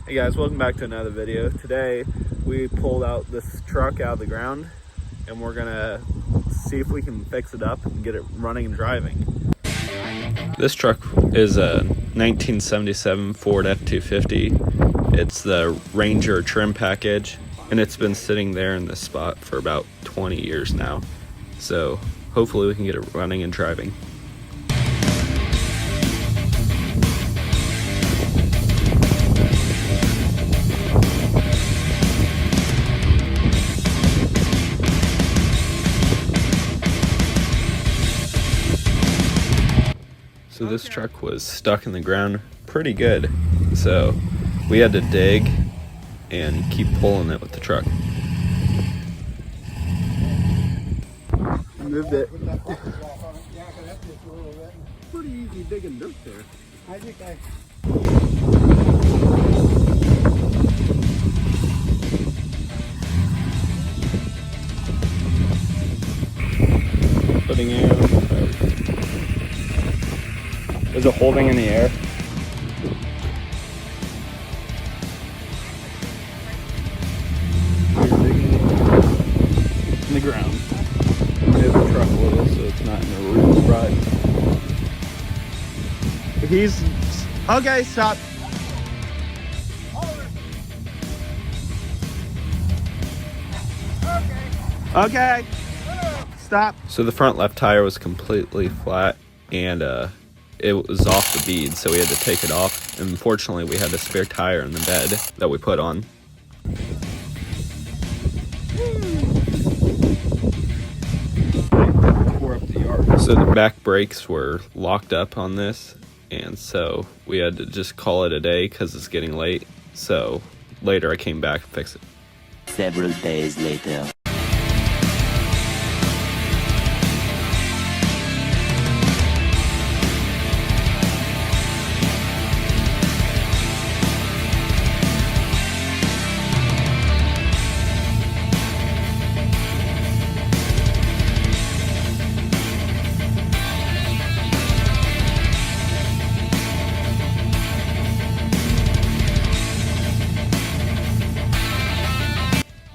Hey guys, welcome back to another video. Today we pulled out this truck out of the ground and we're gonna see if we can fix it up and get it running and driving. This truck is a 1977 Ford F-250. It's the Ranger trim package and it's been sitting there in this spot for about 20 years now. So hopefully we can get it running and driving. So this truck was stuck in the ground pretty good, so we had to dig and keep pulling it with the truck. Moved it. Pretty easy digging dirt there. I think putting air. Is it holding in the air? You're digging in the ground. Move the truck a little so it's not in a root rut. He's okay. Stop. Okay. Stop. So the front left tire was completely flat and it was off the bead, so we had to take it off. And unfortunately, we had a spare tire in the bed that we put on. So the back brakes were locked up on this, and so we had to just call it a day because it's getting late. So later I came back and fixed it. Several days later.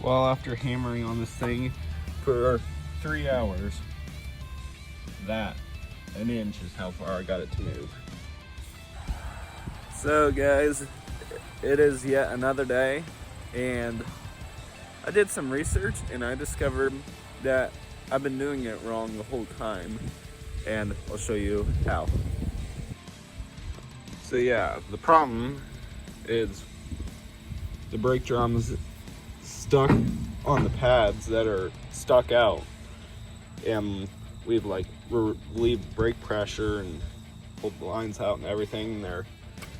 Well, after hammering on this thing for 3 hours, that an inch is how far I got it to move. So guys, it is yet another day, and I did some research and I discovered that I've been doing it wrong the whole time, and I'll show you how. So yeah, the problem is the brake drums stuck on the pads that are stuck out, and we've like relieved brake pressure and pulled the lines out and everything, and they're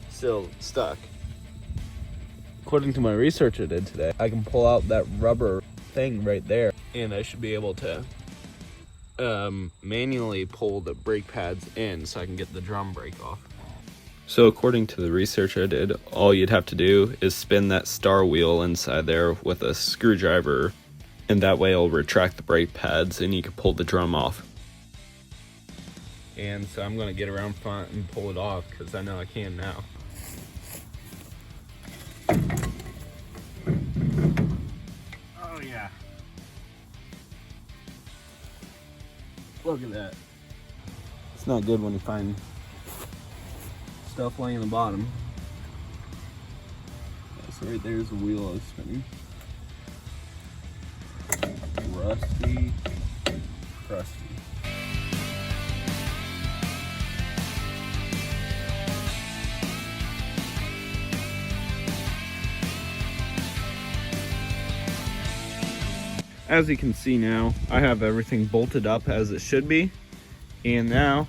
still stuck. According to my research I did today, I can pull out that rubber thing right there and I should be able to manually pull the brake pads in so I can get the drum brake off. So according to the research I did, all you'd have to do is spin that star wheel inside there with a screwdriver, and that way it'll retract the brake pads and you can pull the drum off. And so I'm going to get around front and pull it off because I know I can now. Oh yeah. Look at that. It's not good when you find stuff laying in the bottom. Yeah, so right there's the wheel I was spinning. Rusty, crusty. As you can see now, I have everything bolted up as it should be, and now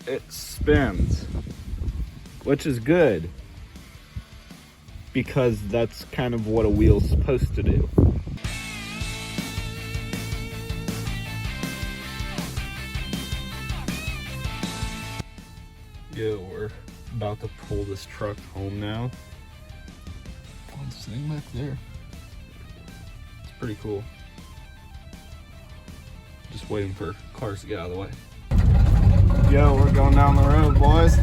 it spins, which is good because that's kind of what a wheel's supposed to do. Yeah, we're about to pull this truck home now. It's sitting back there. It's pretty cool. Just waiting for cars to get out of the way. Yo, we're going down the road, boys.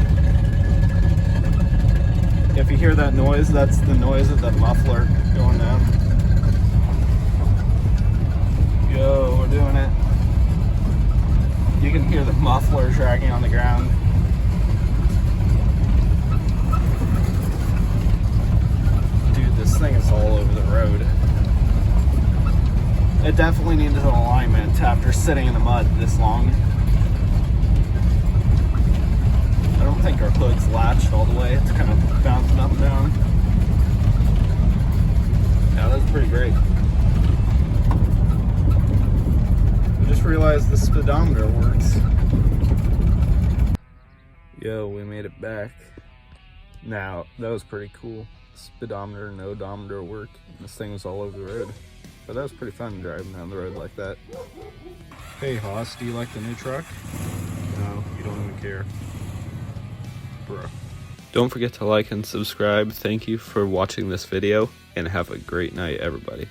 If you hear that noise, that's the noise of the muffler going down. Yo, we're doing it. You can hear the muffler dragging on the ground. Dude, this thing is all over the road. It definitely needs an alignment after sitting in the mud this long. I don't think our hood's latched all the way. It's kind of bouncing up and down. Yeah, that's pretty great. I just realized the speedometer works. Yo, we made it back. Now, that was pretty cool. Speedometer and odometer work. This thing was all over the road. But that was pretty fun driving down the road like that. Hey Haas, do you like the new truck? No, you don't even care. Bro. Don't forget to like and subscribe. Thank you for watching this video, and have a great night, everybody.